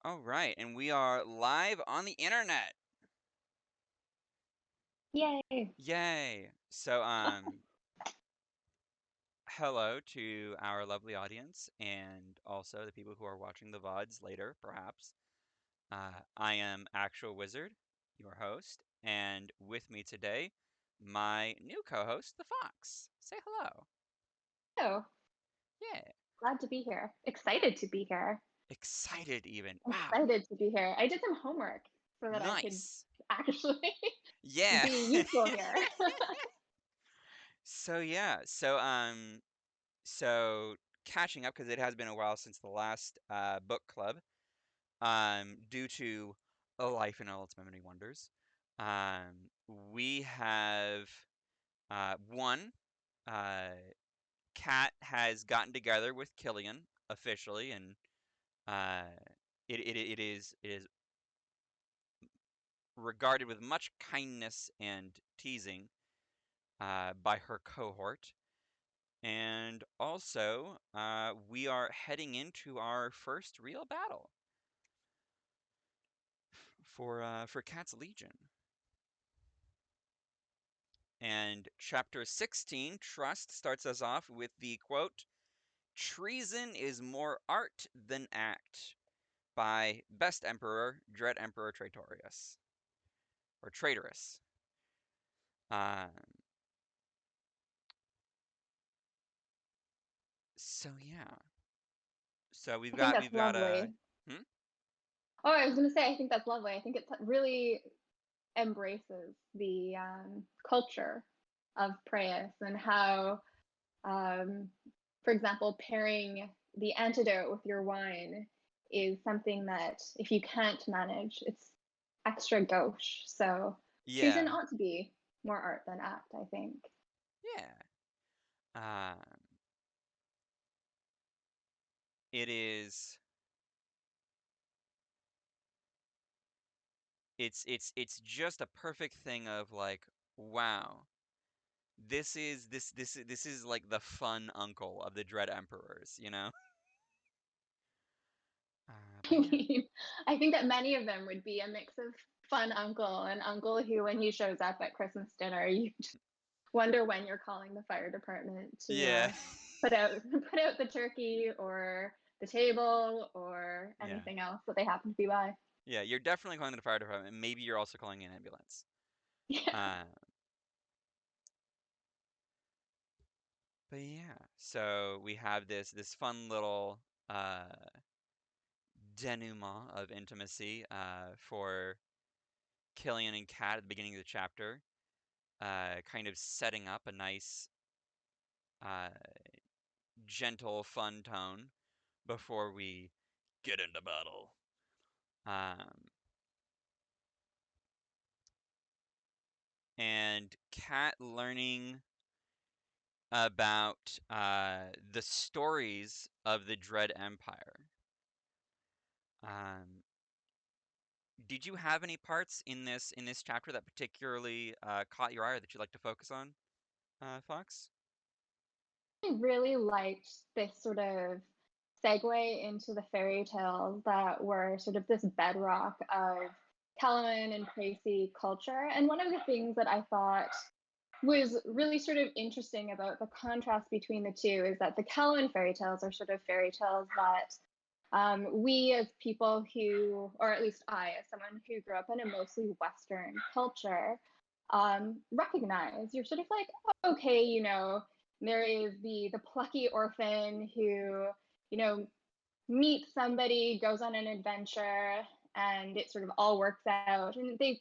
All right, and we are live on the internet. Yay. Yay. Hello to our lovely audience and also the people who are watching the VODs later, perhaps. I am Actual Wizard, your host, and with me today, my new co-host, the Fox. Say hello. Oh, Yeah. glad to be here. Excited to be here. Excited even. Wow. Excited to be here. I did some homework so that I could Nice. actually Yeah. be useful here. So yeah, so catching up because it has been a while since the last book club, due to a life in all its many wonders. Um, we have one. Uh, Kat has gotten together with Killian officially, and uh, it is regarded with much kindness and teasing by her cohort. And also, we are heading into our first real battle for Cat's Legion. And chapter 16, Trust, starts us off with the quote, "Treason is more art than act," by Best Emperor, Dread Emperor Traitorius, or Traitorous. Um, so yeah, so we've I think got that's we've got a lovely. hmm? Oh, I was going to say, I think that's lovely. I think it really embraces the culture of Praeus and how, um, for example, pairing the antidote with your wine is something that if you can't manage, it's extra gauche. So treason Yeah, ought to be more art than act, I think. yeah. Um, it is. It's just a perfect thing of like, wow, this is like the fun uncle of the Dread Emperors, you know? I But yeah, mean, I think that many of them would be a mix of fun uncle and uncle who, when he shows up at Christmas dinner, you just wonder when you're calling the fire department to yeah, put out put out the turkey or the table or yeah, anything else that they happen to be by. yeah. You're definitely calling the fire department. Maybe you're also calling an ambulance. Yeah. Uh, but yeah, so we have this fun little uh denouement of intimacy for Killian and Kat at the beginning of the chapter, kind of setting up a nice uh gentle, fun tone before we get into battle. Um, and Kat learning about the stories of the Dread Empire. Um, did you have any parts in this chapter that particularly caught your eye or that you'd like to focus on, Fox? I really liked this sort of segue into the fairy tales that were sort of this bedrock of Calaman and Tracy culture. And one of the things that I thought was really sort of interesting about the contrast between the two is that the Calaman fairy tales are sort of fairy tales that we as people who, or at least I, as someone who grew up in a mostly Western culture, recognize. You're sort of like, okay, there is the plucky orphan who, you know, meets somebody, goes on an adventure, and it sort of all works out. And they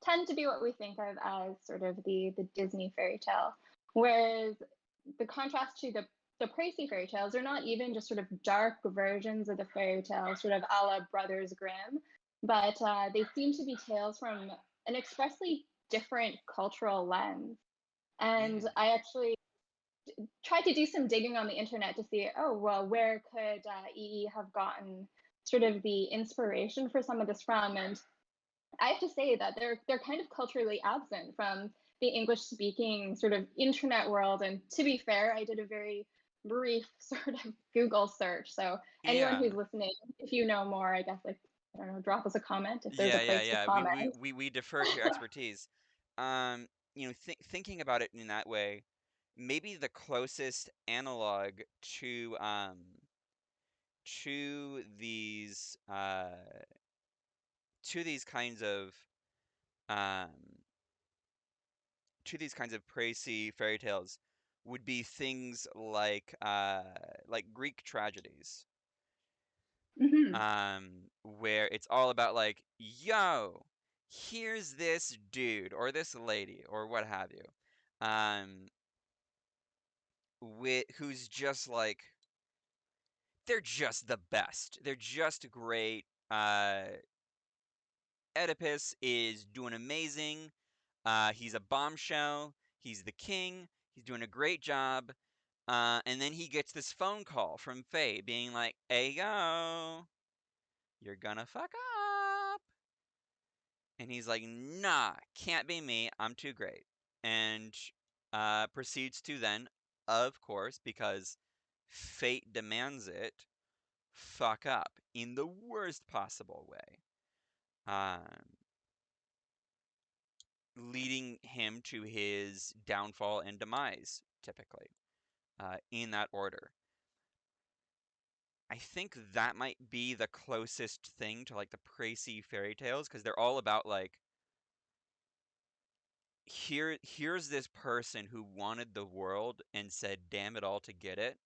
tend to be what we think of as sort of the Disney fairy tale. Whereas the contrast to the Précy fairy tales are not even just sort of dark versions of the fairy tale, sort of a la Brothers Grimm, but they seem to be tales from an expressly different cultural lens. And Yeah. I actually tried to do some digging on the internet to see, oh, well, where could EE have gotten sort of the inspiration for some of this from? And I have to say that they're kind of culturally absent from the English speaking sort of internet world. And to be fair, I did a very brief sort of Google search. So anyone Yeah. who's listening, if you know more, I guess like I don't know, drop us a comment if there's a Yeah, yeah, place to yeah. comment. We defer to your expertise. Um, thinking about it in that way, maybe the closest analog to these kinds of um to these kinds of précis fairy tales would be things like Greek tragedies, Hmm. where it's all about like, yo, here's this dude or this lady or what have you, um, who's just like they're just the best. They're just great. Oedipus is doing amazing. He's a bombshell. He's the king. He's doing a great job. And then he gets this phone call from Faye being like, hey, yo, you're gonna fuck up. And he's like, nah, can't be me. I'm too great. And proceeds to then, of course, because fate demands it, fuck up in the worst possible way. Um, Leading him to his downfall and demise, typically, in that order. I think that might be the closest thing to like the précis fairy tales because they're all about like here's this person who wanted the world and said damn it all to get it,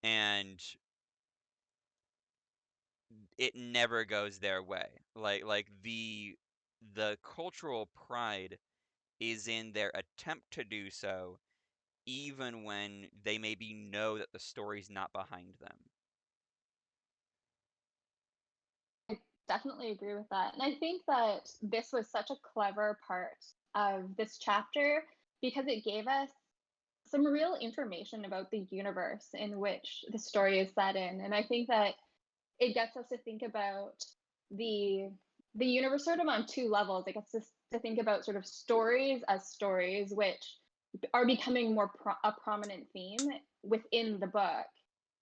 and it never goes their way. Like the cultural pride is in their attempt to do so even when they maybe know that the story's not behind them. I definitely agree with that. And I think that this was such a clever part of this chapter because it gave us some real information about the universe in which the story is set in. And I think that it gets us to think about the the universe sort of on two levels. It gets us to think about sort of stories as stories, which are becoming more a prominent theme within the book.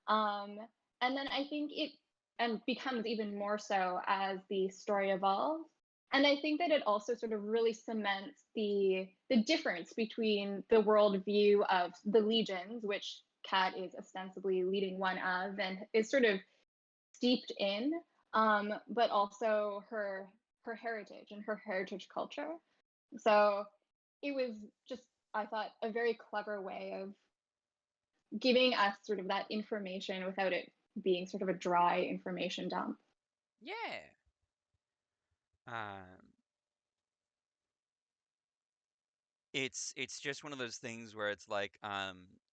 Um, and then I think it and becomes even more so as the story evolves. And I think that it also sort of really cements the difference between the worldview of the legions, which Kat is ostensibly leading one of, and is sort of steeped in, but also her heritage and her heritage culture. So it was just, I thought, a very clever way of giving us sort of that information without it being sort of a dry information dump. Yeah. Um, it's just one of those things where it's like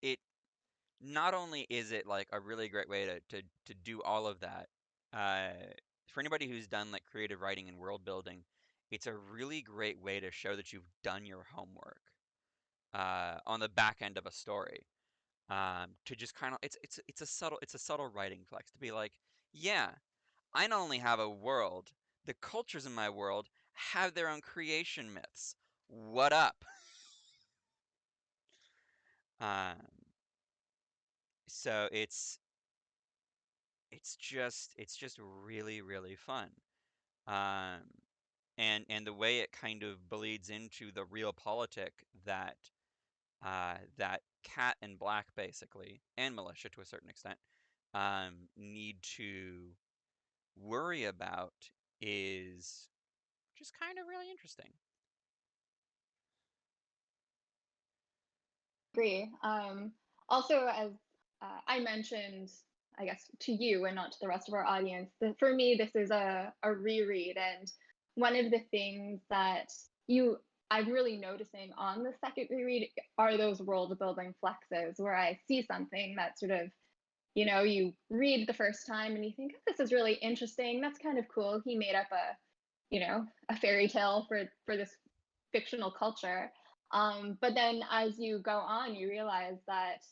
it not only is it like a really great way to do all of that, uh, for anybody who's done like creative writing and world building, it's a really great way to show that you've done your homework on the back end of a story. To just kind of it's a subtle writing flex to be like, yeah, I not only have a world, the cultures in my world have their own creation myths. What up? Um, so it's just really really fun. Um, and the way it kind of bleeds into the real politic that Cat and Black basically, and Militia to a certain extent, need to worry about is just kind of really interesting. Agree. Also, as I mentioned, I guess to you and not to the rest of our audience, for me, this is a reread. And one of the things that I'm really noticing on the second reread are those world building flexes where I see something that sort of, you read the first time and you think, this is really interesting. That's kind of cool. He made up a fairy tale for this fictional culture. But then as you go on, you realize that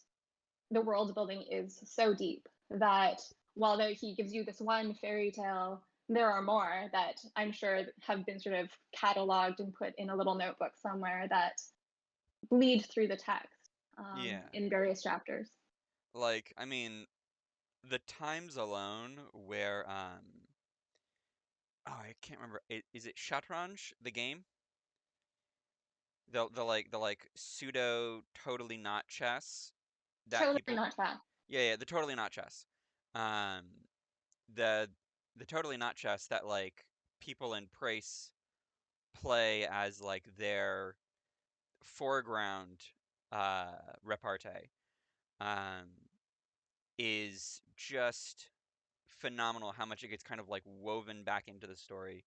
the world building is so deep that while he gives you this one fairy tale, there are more that I'm sure have been sort of cataloged and put in a little notebook somewhere that bleed through the text Yeah. in various chapters. Like, I mean, the times alone where oh, I can't remember. Is it Shatranj, the game? The pseudo totally not chess that Totally people. not that. Yeah, the totally not chess. Um the the totally not chess that like people in Praise play as like their foreground repartee um is just phenomenal how much it gets kind of like woven back into the story,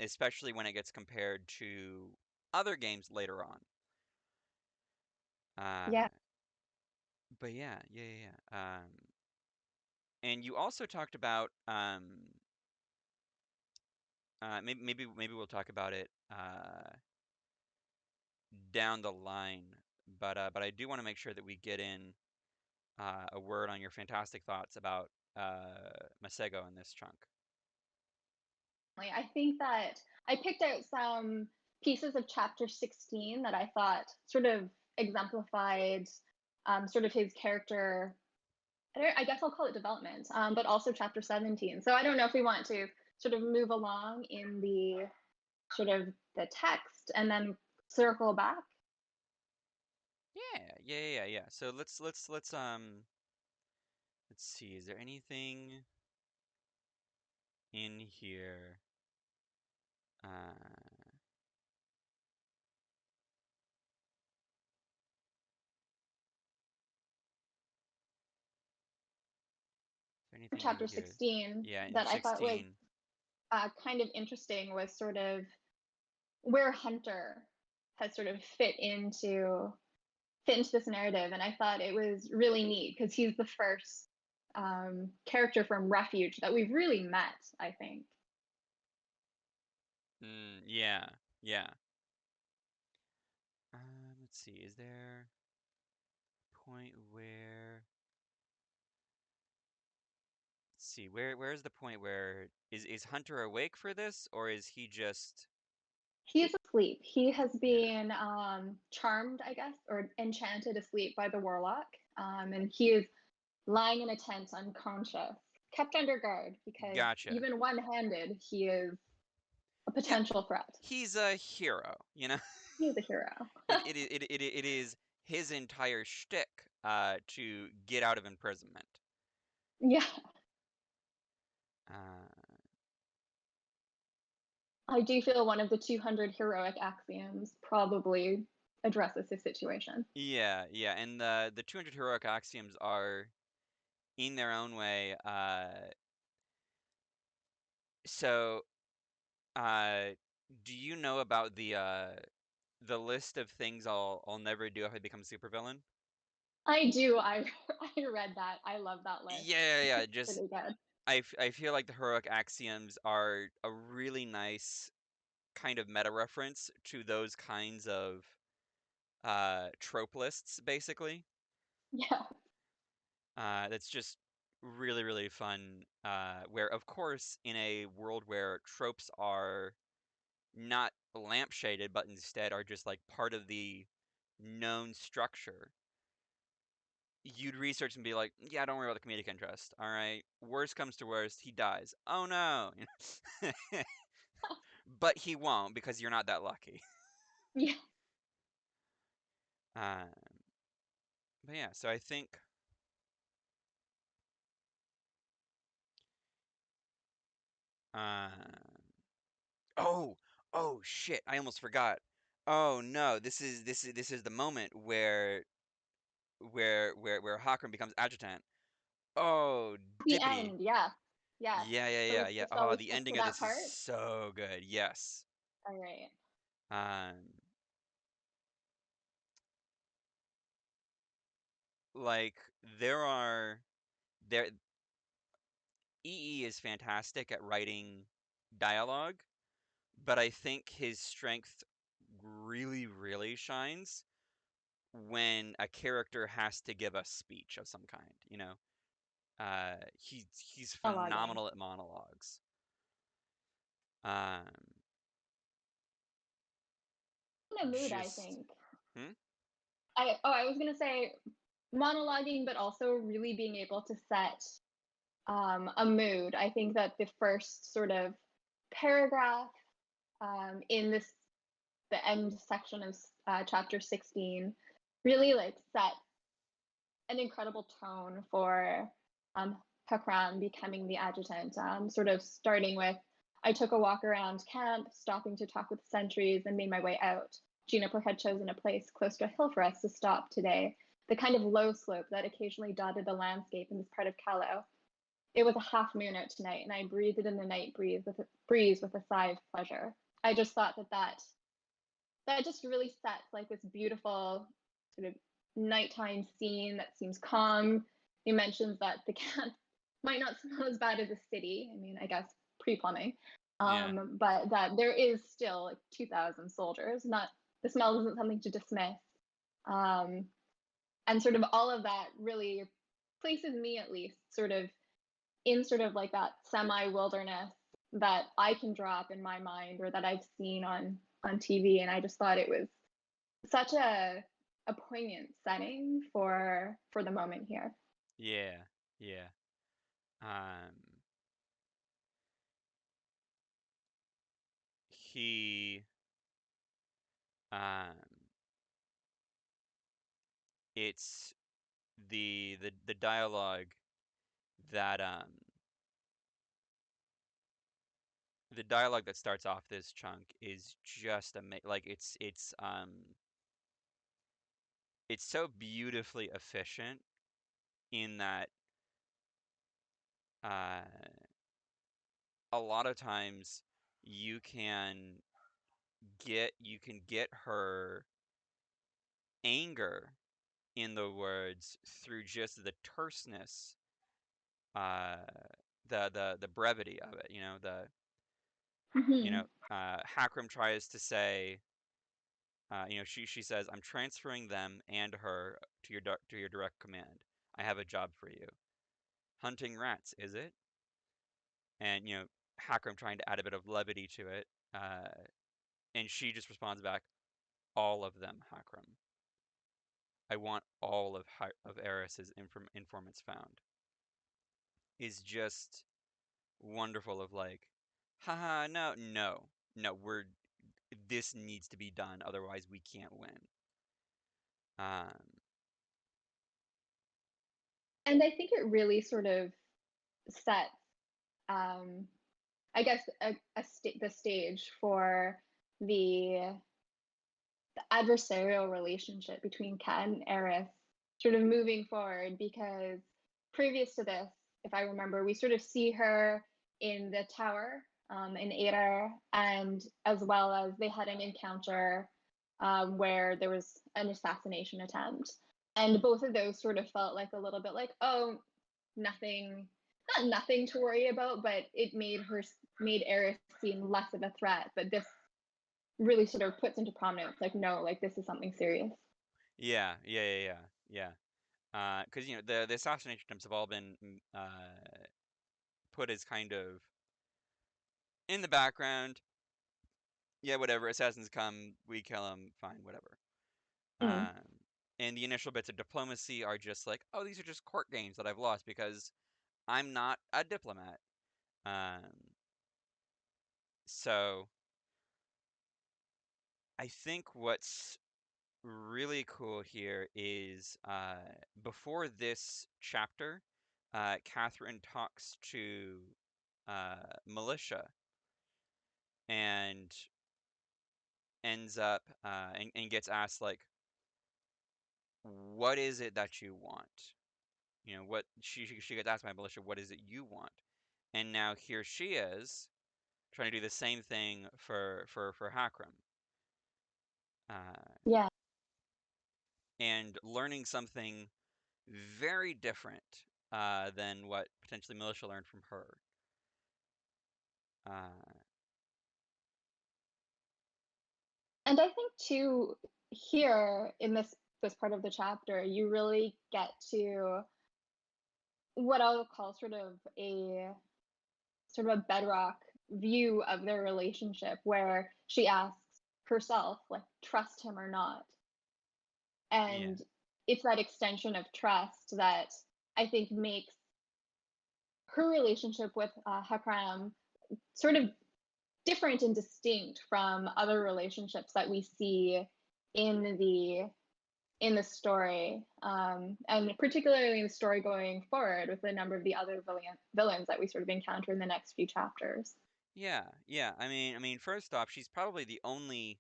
especially when it gets compared to other games later on. Yeah. But and you also talked about maybe we'll talk about it down the line, but I do want to make sure that we get in a word on your fantastic thoughts about Masego in this chunk. I think that I picked out some pieces of chapter 16 that I thought sort of exemplified sort of his character. I guess I'll call it development, but also chapter 17. So I don't know if we want to sort of move along in the sort of the text and then circle back. Yeah. So let's see. Is there anything in here? Uh, is there anything in Chapter here? 16 Yeah, in that I thought was 16. kind of interesting was sort of where Hunter has sort of fit into this narrative, and I thought it was really neat because he's the first character from Refuge that we've really met, I think. Yeah. Let's see. Is there a point where? Let's see. Where's the point where is Hunter awake for this, or is he just? He is asleep. He has Yeah. been charmed, I guess, or enchanted asleep by the warlock, and he is lying in a tent unconscious, kept under guard because Gotcha. even one-handed, he is a Yeah, potential threat. he's a hero. You know, He is a hero. it is his entire shtick to get out of imprisonment. Yeah, Uh, I do feel one of the 200 heroic axioms probably addresses his situation. yeah, and the 200 heroic axioms are in their own way. So, uh, do you know about the list of things I'll never do if I become a supervillain? I do. I read that. I love that list. Yeah. It's Just really good. I feel like the heroic axioms are a really nice kind of meta reference to those kinds of trope lists, basically. Yeah. That's just really fun. Where, of course, in a world where tropes are not lampshaded, but instead are just like part of the known structure, you'd research and be like, yeah, don't worry about the comedic interest. All right, worst comes to worst, he dies. Oh no, but he won't because you're not that lucky. Yeah. Uh, but yeah, so I think. Uh, oh, oh shit! I almost forgot. Oh no, this is the moment where Hakram becomes adjutant. Oh, The dippity. end. Yeah. Yes. So Yeah. shall Oh, we the skip to ending of that this is part? so good. Yes. All right. Um, like there are there EE is fantastic at writing dialogue, but I think his strength really shines when a character has to give a speech of some kind, you know. He's Monologuing. phenomenal at monologues. Um, In a mood, I just think. hmm? I was gonna say monologuing, but also really being able to set a mood. I think that the first sort of paragraph in the end section of chapter 16 really like set an incredible tone for Hakran becoming the adjutant, sort of starting with, I took a walk around camp, stopping to talk with sentries, and made my way out. Juniper had chosen a place close to a hill for us to stop today, the kind of low slope that occasionally dotted the landscape in this part of Callow. It was a half moon out tonight, and I breathed in the night breeze with a sigh of pleasure. I just thought that just really sets like this beautiful sort of nighttime scene that seems calm. He mentions that the camp might not smell as bad as a city. I mean, I guess pre-plumbing, Yeah. but that there is still like 2,000 soldiers. Not the smell isn't something to dismiss, um, and sort of all of that really places me at least sort of in sort of like that semi-wilderness that I can draw up in my mind or that I've seen on TV, and I just thought it was such a poignant setting for the moment here. Yeah. Yeah. Um, he um, it's the dialogue that the dialogue that starts off this chunk is just like it's so beautifully efficient in that uh a lot of times you can get her anger in the words through just the terseness, uh the brevity of it, Mm-hmm. Hakram tries to say, she says, "I'm transferring them and her to your direct command. I have a job for you. Hunting rats, is it?" And Hakram trying to add a bit of levity to it, and she just responds back, "All of them, Hakram. I want all of Eris's informants found." Is just wonderful. Of like, haha, no, no, no, this needs to be done, otherwise we can't win. Um, And I think it really sort of sets, um, I guess, the stage for the adversarial relationship between Kat and Eris sort of moving forward because previous to this, if I remember, we sort of see her in the tower in Ada, and as well as they had an encounter where there was an assassination attempt. And both of those sort of felt like a little bit like, oh, nothing, not nothing to worry about, but it made Eris seem less of a threat. But this really sort of puts into prominence like no, like this is something serious. yeah, yeah, yeah, yeah, yeah. Because the assassination attempts have all been put as kind of in the background. Yeah, whatever. Assassins come, we kill them. Fine, whatever. Mm. Um, and the initial bits of diplomacy are just like, oh, these are just court games that I've lost because I'm not a diplomat. Um, so I think what's really cool here is before this chapter, Catherine talks to Militia and ends up and gets asked like, "What is it that you want?" What she gets asked by Militia, "What is it you want?" And now here she is trying to do the same thing for Hakram. Uh, Yeah. and learning something very different than what potentially Militia learned from her. Uh, And I think too here in this part of the chapter, you really get to what I'll call sort of a bedrock view of their relationship where she asks herself, like, trust him or not. yeah, And it's that extension of trust that I think makes her relationship with Hakram sort of different and distinct from other relationships that we see in the story, and particularly in the story going forward with a number of the other villains that we sort of encounter in the next few chapters. Yeah, yeah. I mean, first off, she's probably the only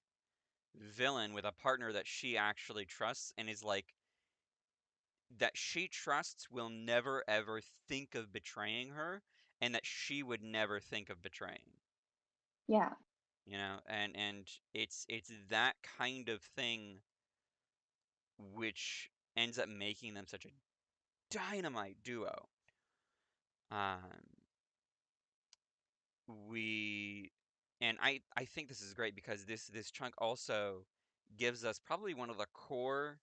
villain with a partner that she actually trusts and is like that she trusts will never ever think of betraying her and that she would never think of betraying. Yeah. You know, and it's that kind of thing which ends up making them such a dynamite duo. Um, we and I think this is great because this chunk also gives us probably one of the core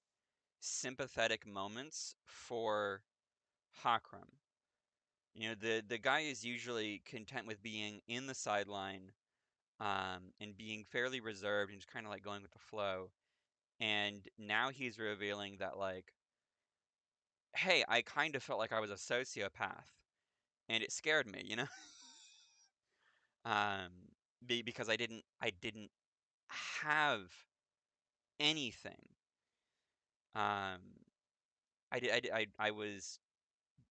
sympathetic moments for Hakram. You know, the guy is usually content with being in the sideline, and being fairly reserved and just kind of like going with the flow. And now he's revealing that like, hey, I kind of felt like I was a sociopath, and it scared me, you know, um, because I didn't have anything. Um, I was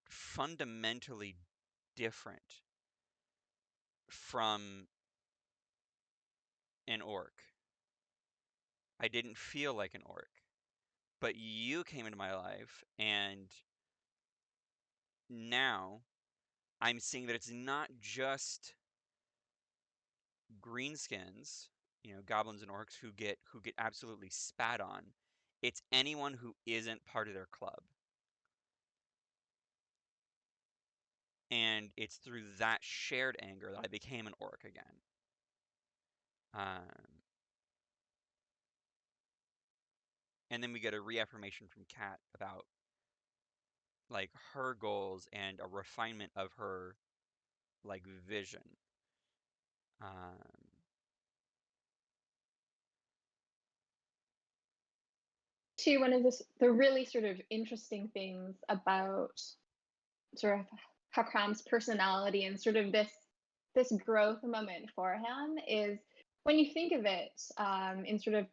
fundamentally different from an orc. I didn't feel like an orc, but you came into my life, and now I'm seeing that it's not just greenskins, you know, goblins and orcs who get absolutely spat on. It's anyone who isn't part of their club. And it's through that shared anger that I became an orc again. Um, and then we get a reaffirmation from Kat about like her goals and a refinement of her like vision. Um, To one of the really sort of interesting things about sort of Hakram's personality and sort of this growth moment for him is when you think of it in sort of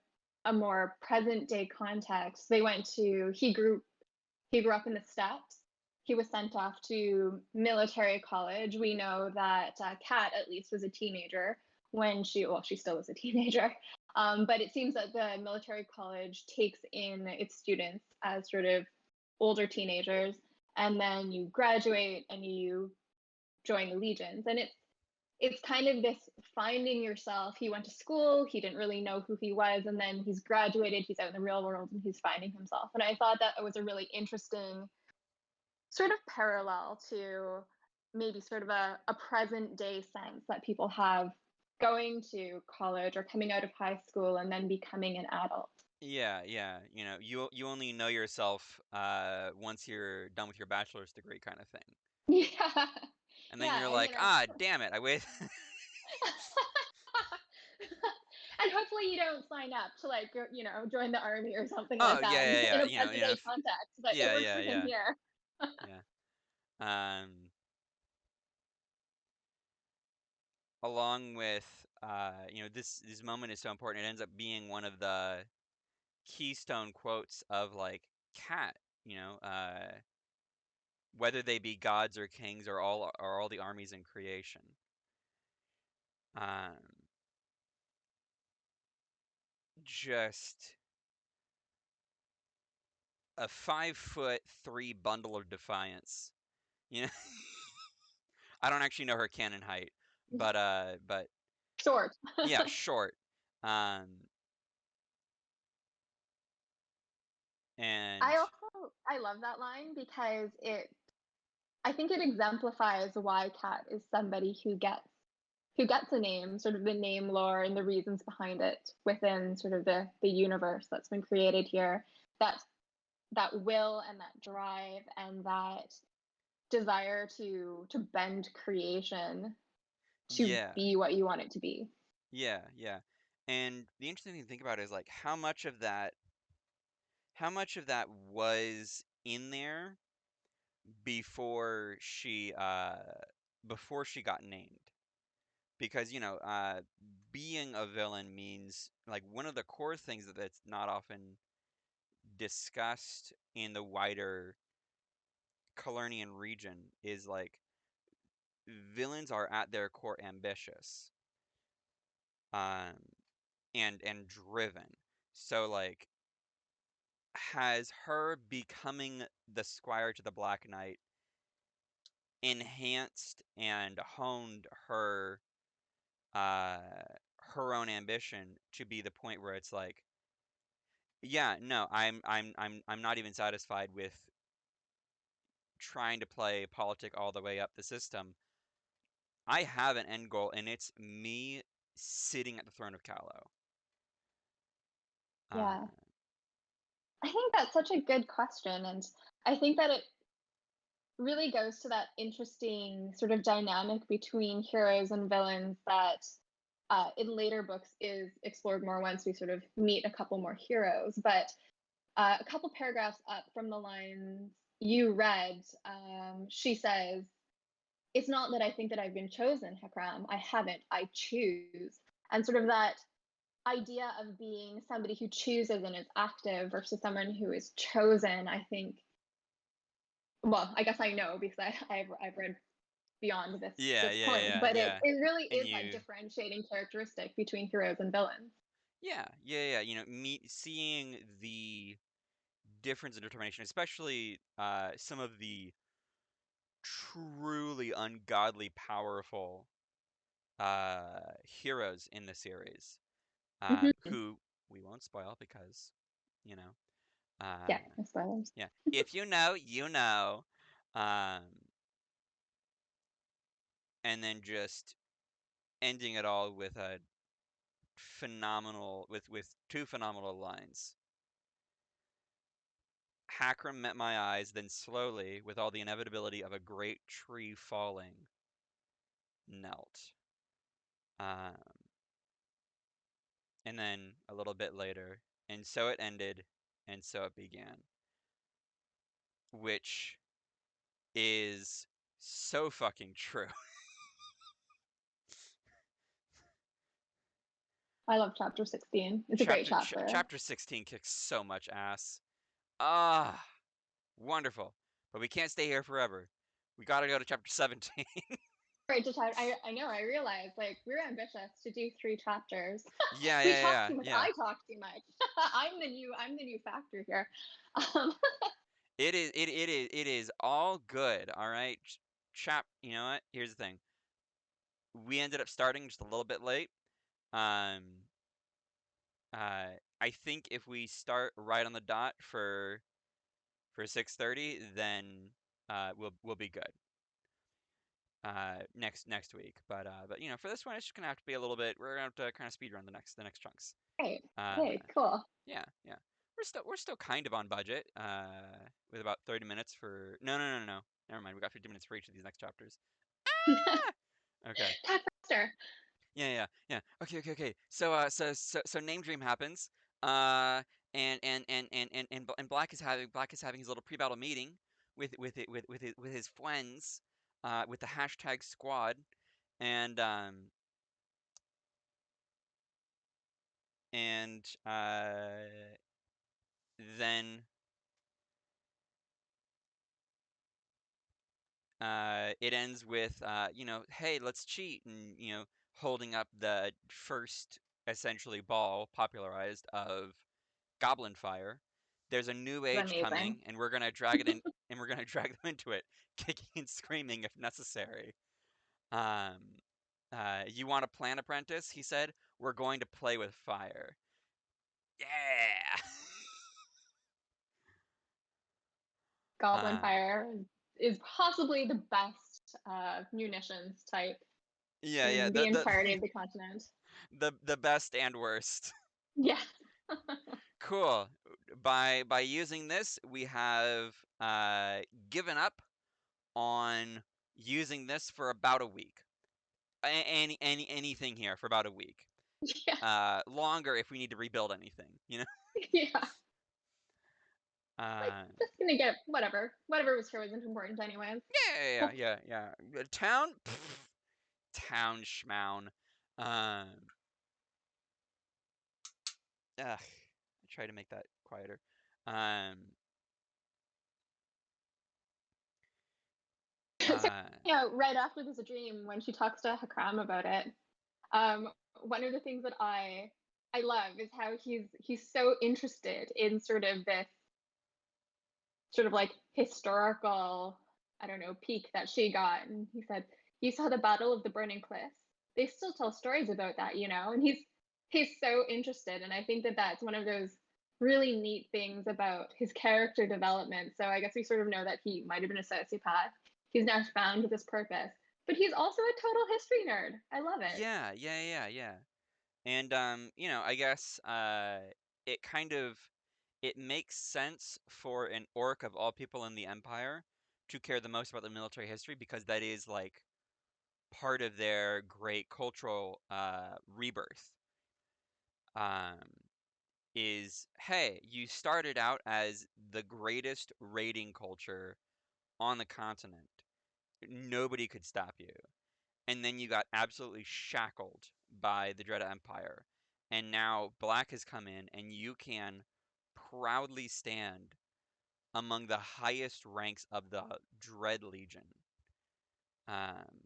a more present day context. He grew up in the steppes. He was sent off to military college. We know that Kat at least was a teenager when she still was a teenager. But it seems that the military college takes in its students as sort of older teenagers, and then you graduate and you join the legions. And it's kind of this finding yourself. He went to school, he didn't really know who he was, and then he's graduated, he's out in the real world, and he's finding himself. And I thought that was a really interesting sort of parallel to maybe sort of a present day sense that people have going to college or coming out of high school and then becoming an adult. yeah, yeah, you know, you only know yourself once you're done with your bachelor's degree kind of thing. Yeah. And then Yeah, you're and like, ah, damn it, I wait. and hopefully you don't sign up to like join the army or something Oh, like yeah, that yeah, in yeah, a present day context, but it yeah, worked yeah, for him yeah, here. yeah. Along with, you know, this moment is so important. It ends up being one of the keystone quotes of like Cat, you know, whether they be gods or kings or all the armies in creation. Um, just a 5'3" bundle of defiance. You know, I don't actually know her canon height, but Short. yeah, short. Um, and I love that line because I think it exemplifies why Kat is somebody who gets a name, sort of the name lore and the reasons behind it within sort of the universe that's been created here. That that will and that drive and that desire to bend creation to yeah, be what you want it to be. yeah, yeah. And the interesting thing to think about is like how much of that was in there before she got named? Because being a villain means, like, one of the core things that's not often discussed in the wider Calurnian region is, like, villains are at their core ambitious, um, and driven. So, like, has her becoming the squire to the Black Knight enhanced and honed uh her own ambition to be the point where it's like, yeah, no, I'm not even satisfied with trying to play politic all the way up the system. I have an end goal, and it's me sitting at the throne of Callow. Uh, Yeah. I think that's such a good question. And I think that it really goes to that interesting sort of dynamic between heroes and villains that in later books is explored more once we sort of meet a couple more heroes. But a couple paragraphs up from the lines you read, she says, "It's not that I think that I've been chosen, Hekram. I haven't. I choose." And sort of that idea of being somebody who chooses and is active versus someone who is chosen, I think, well, I guess I know because I've read beyond yeah, this yeah, point, yeah, but yeah. it really And is that you, differentiating characteristic between heroes and villains. yeah, yeah, yeah. Seeing the difference in determination, especially some of the truly ungodly powerful heroes in the series, Mm-hmm. who we won't spoil because, you know, uh, Yeah, no spoilers. yeah, if you know, you know, um, and then just ending it all with a phenomenal, with two phenomenal lines. Hakram met my eyes, then slowly, with all the inevitability of a great tree falling, knelt. Um, and then a little bit later, and so it ended, and so it began, which is so fucking true. I love chapter 16. It's a great chapter. Chapter 16 kicks so much ass. Ah, wonderful. But we can't stay here forever. We gotta go to chapter 17. Right, to chat, I know, I realized like we're ambitious to do 3 chapters. Yeah, We yeah, talk yeah, too much. yeah. I talk too much. I'm the new factor here. Um, It is all good, all right? You know what? Here's the thing. We ended up starting just a little bit late. Um, I think if we start right on the dot for 6:30, then we'll be good. Next week. But for this one, it's just gonna have to be a little bit. We're gonna have to kind of speed run the next chunks. Great. Uh, Hey, cool. yeah, yeah. We're still kind of on budget. With about 30 minutes for no. Never mind. We got 50 minutes for each of these next chapters. Okay. Talk faster. Yeah. Okay. So name dream happens. Uh, and Black is having his little pre-battle meeting with his friends, with the hashtag squad, and then it ends with, hey, let's cheat, and holding up the first essentially ball popularized of Goblin Fire. There's a new It's age amazing. coming, and we're gonna drag it in, and we're gonna drag them into it, kicking and screaming if necessary. Um, you want to plan, apprentice? He said. We're going to play with fire. Yeah. Goblin uh, Fire is possibly the best munitions type yeah. in the entirety of the continent. The best and worst. Yeah. Cool. By using this, we have given up on using this for about a week. Anything here for about a week. Yeah. Longer if we need to rebuild anything. Yeah. Like, Uh, just gonna get whatever was here wasn't important anyways. Town, pfft, town schmown. Um, ugh, I try to make that quieter. Um, So, uh, right after this dream, when she talks to Hakram about it, one of the things that I love is how he's so interested in sort of this sort of like historical, I don't know, peak that she got. And he said, "You saw the Battle of the Burning Cliffs. They still tell stories about that, you know." And he's so interested, and I think that that's one of those really neat things about his character development. So I guess we sort of know that he might have been a sociopath. He's now found this purpose, but he's also a total history nerd. I love it. yeah. And I guess it kind of it makes sense for an orc of all people in the Empire to care the most about the military history because that is like part of their great cultural rebirth. Um, is hey, you started out as the greatest raiding culture on the continent. Nobody could stop you. And then you got absolutely shackled by the Dread Empire. And now Black has come in, and you can proudly stand among the highest ranks of the Dread Legion, um,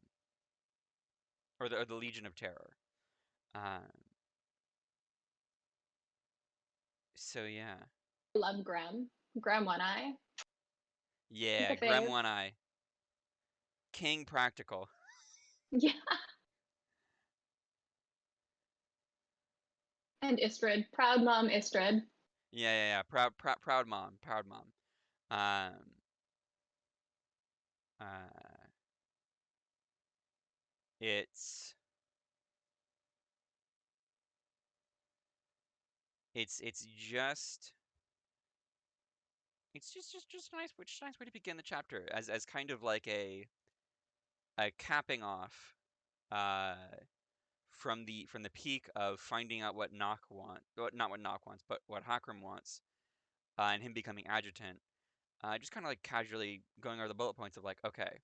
or the Legion of Terror. Um, so yeah, I love Graham One Eye. He's yeah, a Grem fave. One Eye, King Practical. Yeah, and Istrid, proud mom Istrid. Yeah. Proud mom, proud mom. Um, uh, it's it's just it's just a nice way to begin the chapter as kind of like a capping off uh from the peak of finding out what Nock not what Nock wants, but what Hakram wants, and him becoming adjutant. Just kind of like casually going over the bullet points of like, okay,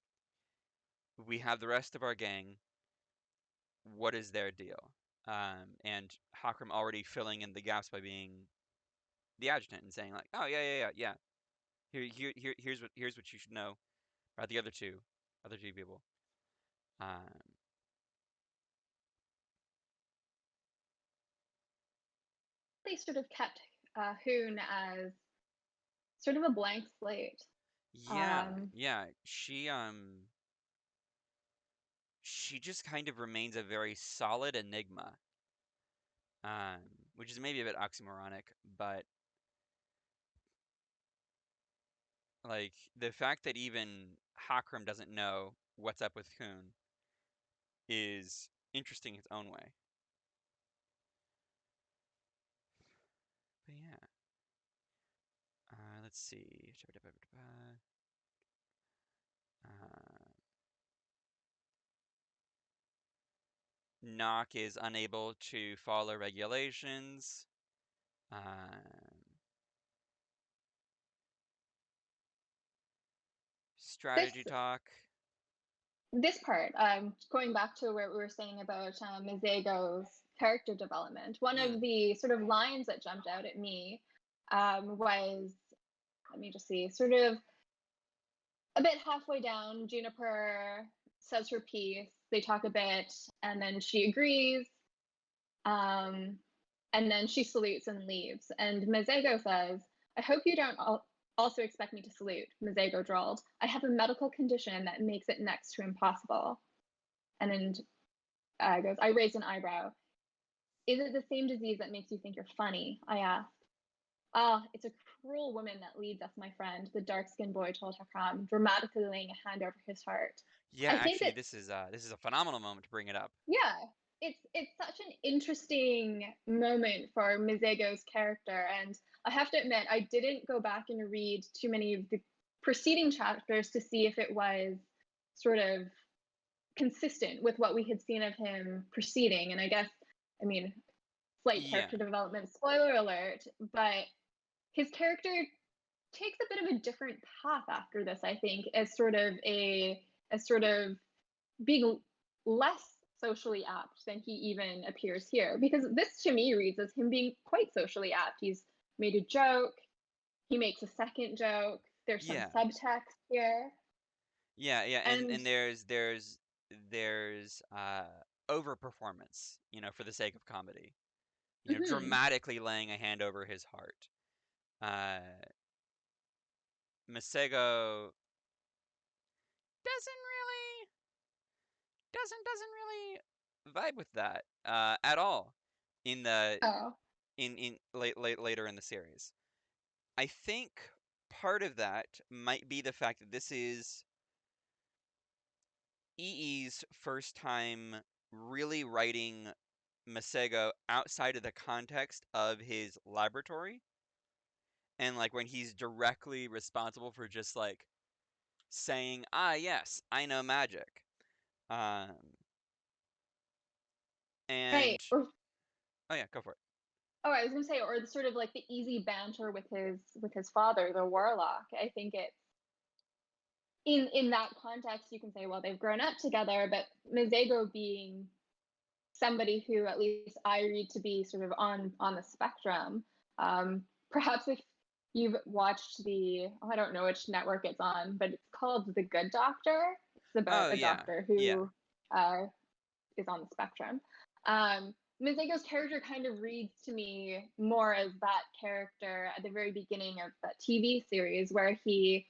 we have the rest of our gang. What is their deal? And Hakram already filling in the gaps by being the adjutant and saying like, oh yeah. Here's what you should know about the other two people. Um, They sort of kept Hoon as sort of a blank slate. yeah, Um, yeah. She just kind of remains a very solid enigma, um, which is maybe a bit oxymoronic, but like the fact that even Hakram doesn't know what's up with Hoon is interesting in its own way. But yeah, let's see. Uh, Nock is unable to follow regulations. this Strategy talk. this part, going back to what we were saying about Mizego's character development, one Hmm. of the sort of lines that jumped out at me was, let me just see, sort of a bit halfway down, Juniper says her piece. They talk a bit, and then she agrees. Um, and then she salutes and leaves. And Mazego says, "I hope you don't also expect me to salute," Mazego drawled. "I have a medical condition that makes it next to impossible." And then goes, "I raised an eyebrow. Is it the same disease that makes you think you're funny?" I asked. "Ah, it's a cruel woman that leads us, my friend," the dark-skinned boy told Hakram, dramatically laying a hand over his heart. Yeah, I think actually, that, this is a phenomenal moment to bring it up. yeah, it's such an interesting moment for Mizego's character, and I have to admit I didn't go back and read too many of the preceding chapters to see if it was sort of consistent with what we had seen of him preceding. And I guess, I mean, slight Yeah, character development, spoiler alert, but his character takes a bit of a different path after this, I think, as sort of a as sort of being less socially apt than he even appears here. Because this to me reads as him being quite socially apt. He's made a joke, he makes a second joke, there's some Yeah. subtext here. Yeah, And and there's overperformance, for the sake of comedy. mhm. Dramatically laying a hand over his heart. Uh Masego doesn't really doesn't really vibe with that at all in the Oh, in later in the series. I think part of that might be the fact that this is EE's first time really writing Masego outside of the context of his laboratory, and like when he's directly responsible for just like saying, "Ah, yes, I know magic," um, right. and oh yeah, go for it. Oh, I was gonna say, or the sort of like the easy banter with his father, the warlock. I think it's in that context, you can say, well, they've grown up together, but Mazego being somebody who at least I read to be sort of on the spectrum. Perhaps if you've watched the I don't know which network it's on, but it's called The Good Doctor. It's about Oh a yeah, doctor yeah, who is on the spectrum. Mizego's character kind of reads to me more as that character at the very beginning of that TV series where he's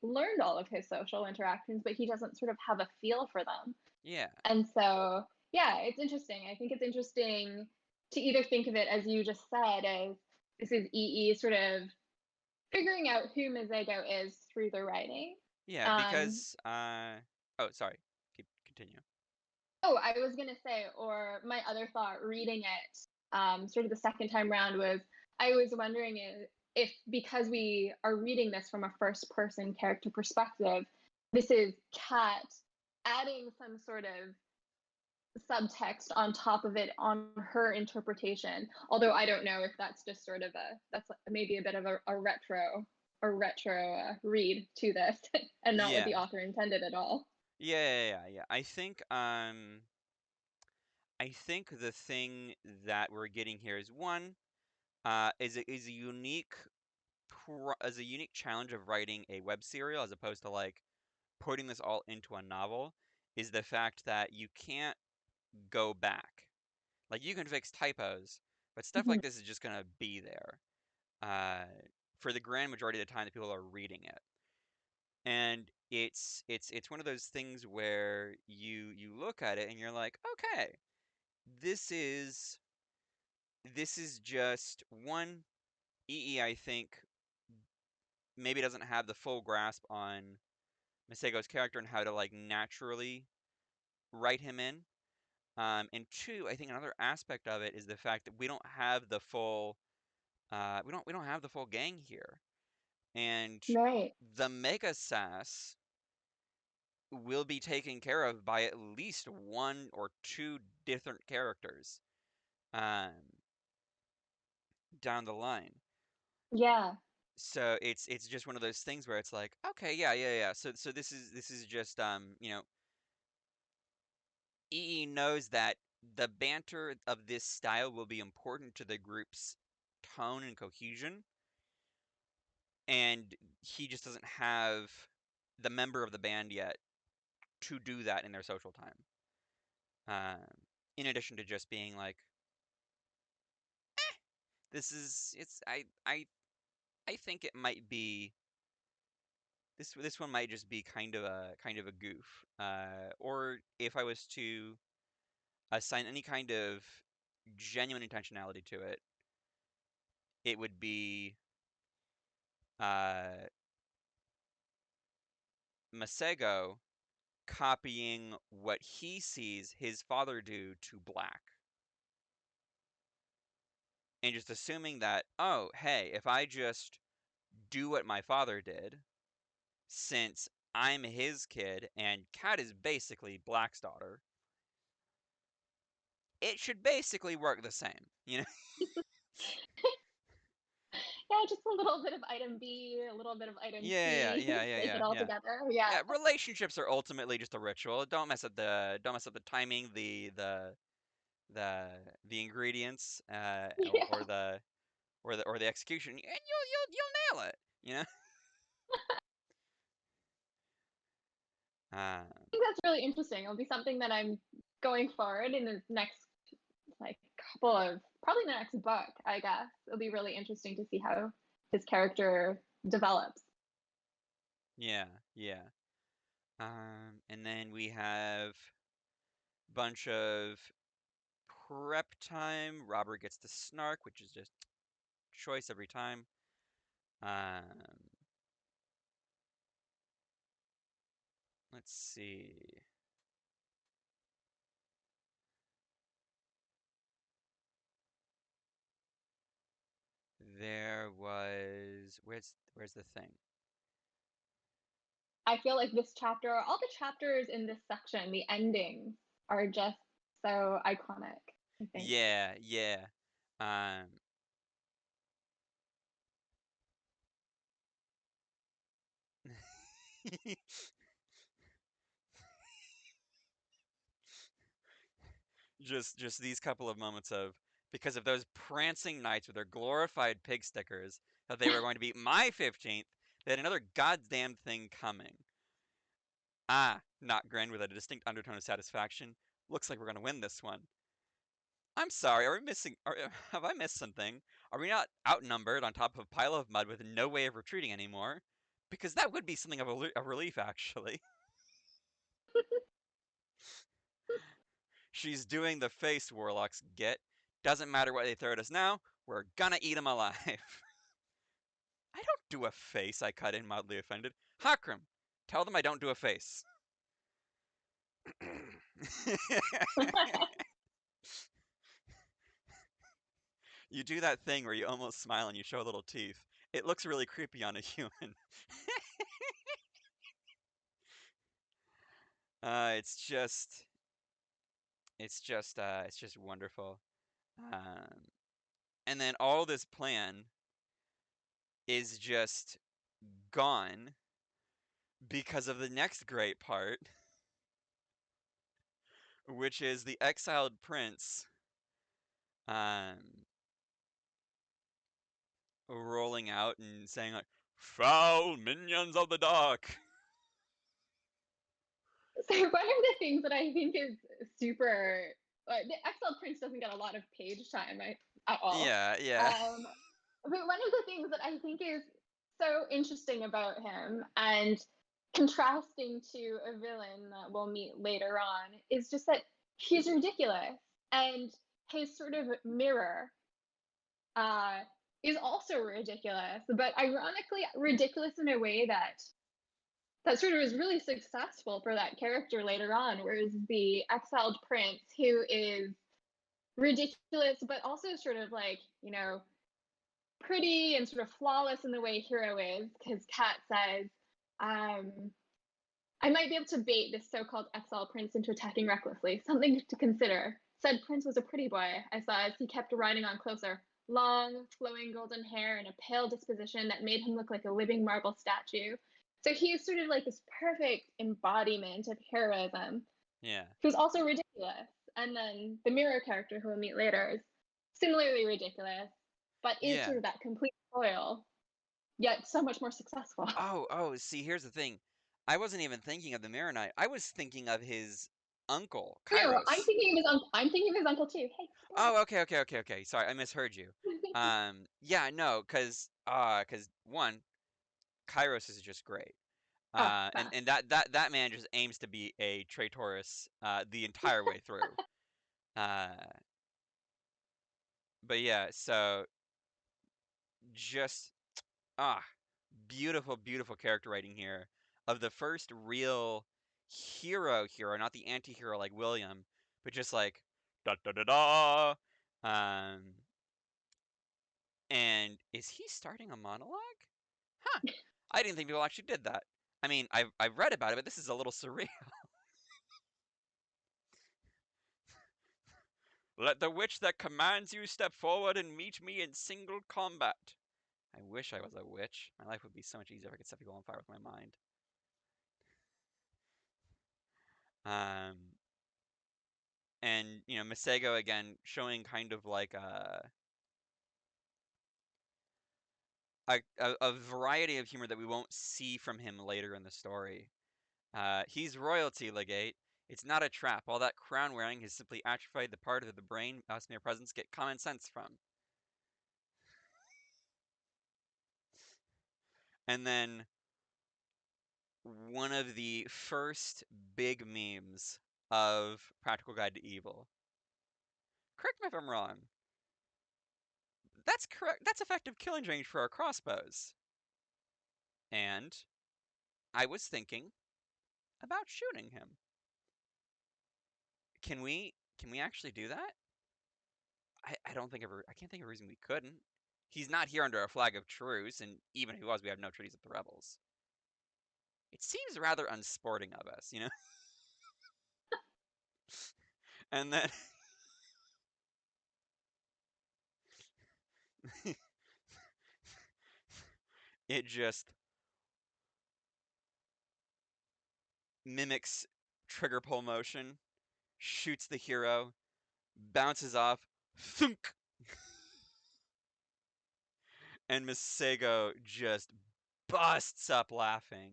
learned all of his social interactions, but he doesn't sort of have a feel for them. yeah, And so, yeah, it's interesting. I think it's interesting to either think of it as you just said, as this is EE sort of figuring out who Mizego is through the writing. yeah. Um, Because oh sorry, continue. Oh, I was gonna say, or my other thought reading it, sort of the second time round was I was wondering if because we are reading this from a first person character perspective, this is Kat adding some sort of subtext on top of it on her interpretation. Although I don't know if that's just sort of that's maybe a bit of a retro read to this and not what Yeah, the author intended at all. yeah. I think the thing that we're getting here is one is a unique as a unique challenge of writing a web serial as opposed to like putting this all into a novel is the fact that you can't go back. Like you can fix typos, but stuff Mhm. like this is just gonna be there uh, for the grand majority of the time that people are reading it. And it's one of those things where you look at it and you're like, okay, this is this is just one EE. I think maybe doesn't have the full grasp on Masego's character and how to like naturally write him in. And two, I think another aspect of it is the fact that we don't have the full we don't have the full gang here, and Right. the Mega Sass will be taken care of by at least one or two different characters um, down the line. Yeah. So it's just one of those things where it's like, okay, yeah. So this is just EE knows that the banter of this style will be important to the group's tone and cohesion, and he just doesn't have the member of the band yet to do that in their social time. Um, in addition to just being like, this is it's I think it might be this one might just be kind of a goof. Or if I was to assign any kind of genuine intentionality to it, it would be uh, Masego copying what he sees his father do to Black, and just assuming that, oh, hey, if I just do what my father did, since I'm his kid and Kat is basically Black's daughter, it should basically work the same, you know? Yeah, just a little bit of item B, a little bit of item Yeah, C, yeah, yeah, take yeah, it all yeah. together. Yeah. Yeah, relationships are ultimately just a ritual. Don't mess up the timing, the the ingredients, Yeah. or the execution, and you'll nail it. You know. Uh, I think that's really interesting. It'll be something that I'm going forward in the next like couple of probably the next book, I guess. It'll be really interesting to see how his character develops. yeah, yeah. And then we have bunch of prep time. Robert gets the snark, which is just choice every time. Um, let's see. There was where's the thing? I feel like this chapter, all the chapters in this section, the endings are just so iconic, I think. Yeah, yeah. Um, just these couple of moments of because of those prancing knights with their glorified pig stickers that they were going to be my 15th, they had another goddamn thing coming. Ah, not Grin with a distinct undertone of satisfaction. Looks like we're going to win this one. I'm sorry, are we missing? Have I missed something? Are we not outnumbered on top of a pile of mud with no way of retreating anymore? Because that would be something of a relief, actually. She's doing the face warlocks get. Doesn't matter what they throw at us now, we're gonna eat them alive. I don't do a face, I cut in, mildly offended. Hakram, tell them I don't do a face. You do that thing where you almost smile and you show little teeth. It looks really creepy on a human. It's just, it's just wonderful. Um, and then all this plan is just gone because of the next great part, which is the exiled prince um, rolling out and saying like, "Foul minions of the dark." So one of the things that I think is super, the Excel Prince doesn't get a lot of page time at all. Yeah, yeah, Um, but one of the things that I think is so interesting about him and contrasting to a villain that we'll meet later on is just that he's ridiculous and his sort of mirror uh, is also ridiculous, but ironically ridiculous in a way that sort of is really successful for that character later on, whereas the exiled prince, who is ridiculous, but also sort of like, pretty and sort of flawless in the way Hero is, because Kat says, um, I might be able to bait this so-called exiled prince into attacking recklessly. Something to consider. Said prince was a pretty boy, I saw as he kept riding on closer. Long, flowing golden hair and a pale disposition that made him look like a living marble statue. So he's sort of like this perfect embodiment of heroism, yeah, who's also ridiculous. And then the mirror character who we'll meet later is similarly ridiculous, but is yeah. sort of that complete foil, yet so much more successful. Oh, see, here's the thing. I wasn't even thinking of the Mirror Knight. I was thinking of his uncle, No, I'm Kairos. thinking of his uncle. I'm thinking of his uncle too. Hey, spoiler. Oh, okay. Sorry, I misheard you. Yeah, no, cause one, Kairos is just great. Oh, And fast. that man just aims to be a traitorous the entire way through. Uh, but yeah, so just ah, beautiful character writing here of the first real hero, not the anti-hero like William, but just like da da da da. Um, and is he starting a monologue? Huh. I didn't think people actually did that. I mean, I've read about it, but this is a little surreal. Let the witch that commands you step forward and meet me in single combat. I wish I was a witch. My life would be so much easier if I could set people on fire with my mind. Um, and Masego again showing kind of like a variety of humor that we won't see from him later in the story. He's royalty, legate. It's not a trap. All that crown wearing has simply atrophied the part of the brain us mere presents get common sense from. And then one of the first big memes of Practical Guide to Evil. Correct me if I'm wrong. That's correct. That's effective killing range for our crossbows. And I was thinking about shooting him. Can we actually do that? I don't think ever I can't think of a reason we couldn't. He's not here under a flag of truce, and even if he was, we have no treaties with the rebels. It seems rather unsporting of us, you know? And then it just mimics trigger pull motion, shoots the hero, bounces off, thunk, and Masego just busts up laughing.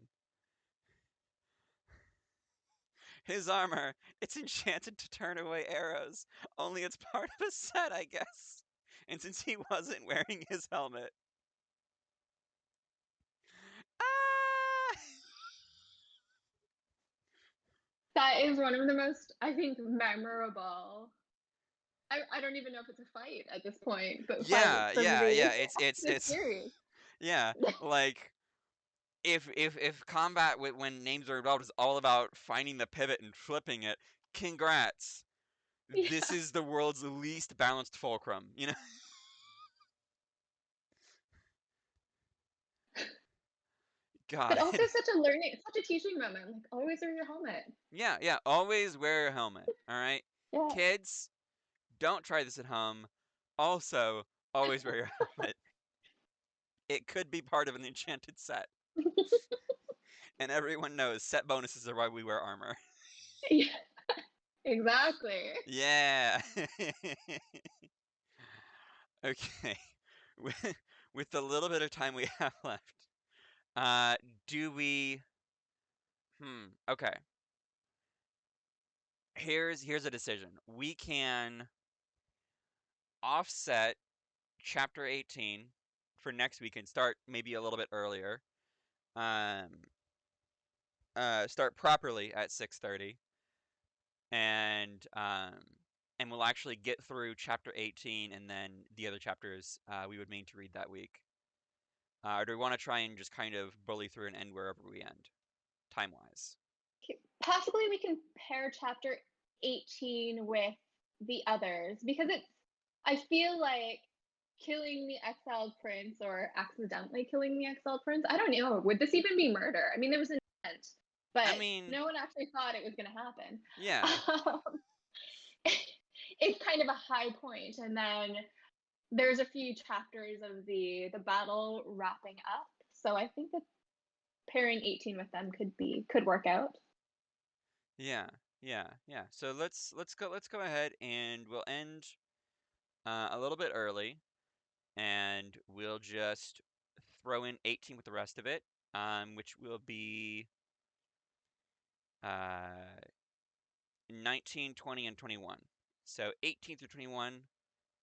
His armor, it's enchanted to turn away arrows, only it's part of a set, I guess. And since he wasn't wearing his helmet, ah! That is one of the most, I think, memorable. I don't even know if it's a fight at this point, but fights Yeah, from yeah, yeah. the It's this series. yeah, like if combat when names are involved is all about finding the pivot and flipping it, congrats. This Yeah. is the world's least balanced fulcrum, you know? But God. also such a learning, such a teaching moment. Like always wear your helmet. Yeah, yeah. Always wear your helmet, all right? Yeah. Kids, don't try this at home. Also, always wear your helmet. It could be part of an enchanted set. And everyone knows set bonuses are why we wear armor. Yeah. Exactly. Yeah. Okay. With with the little bit of time we have left, uh, do we? Okay. Here's a decision. We can offset chapter 18 for next week and start maybe a little bit earlier. Um, start properly at 6:30, and we'll actually get through chapter 18 and then the other chapters we would mean to read that week. Or do we want to try and just kind of bully through and end wherever we end, time wise? Possibly we can pair chapter 18 with the others because it's, I feel like killing the exiled prince or accidentally killing the exiled prince. I don't know. Would this even be murder? I mean, there was an intent, I but mean, no one actually thought it was going to happen. yeah, It's kind of a high point, and then there's a few chapters of the battle wrapping up. So I think that pairing 18 with them could work out. yeah, yeah, yeah. So let's go ahead and we'll end a little bit early, and we'll just throw in 18 with the rest of it, which will be uh, 19, 20, and 21. So 18 through 21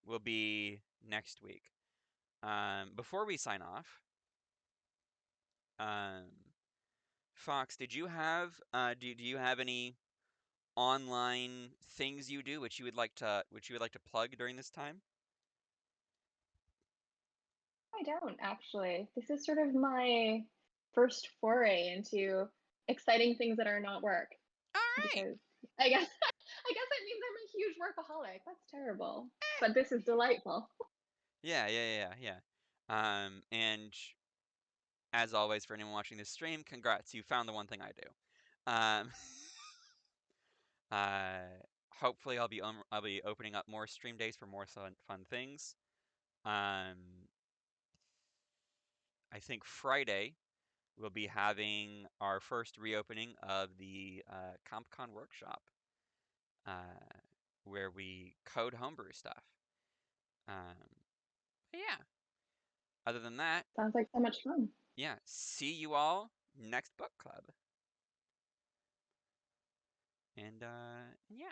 will be next week. Before we sign off, um, Fox, did you have do you have any online things you do which you would like to plug during this time? I don't actually. This is sort of my first foray into exciting things that are not work All right. because I guess I guess that means I'm a huge workaholic. That's terrible. But this is delightful. Yeah, yeah, yeah, yeah. And as always, for anyone watching this stream, congrats, you found the one thing I do. Um, uh, hopefully I'll be opening up more stream days for more fun things. Um, I think Friday we'll be having our first reopening of the CompCon workshop, uh, where we code homebrew stuff. But yeah, other than that, Sounds like so much fun. yeah, see you all next book club. And yeah.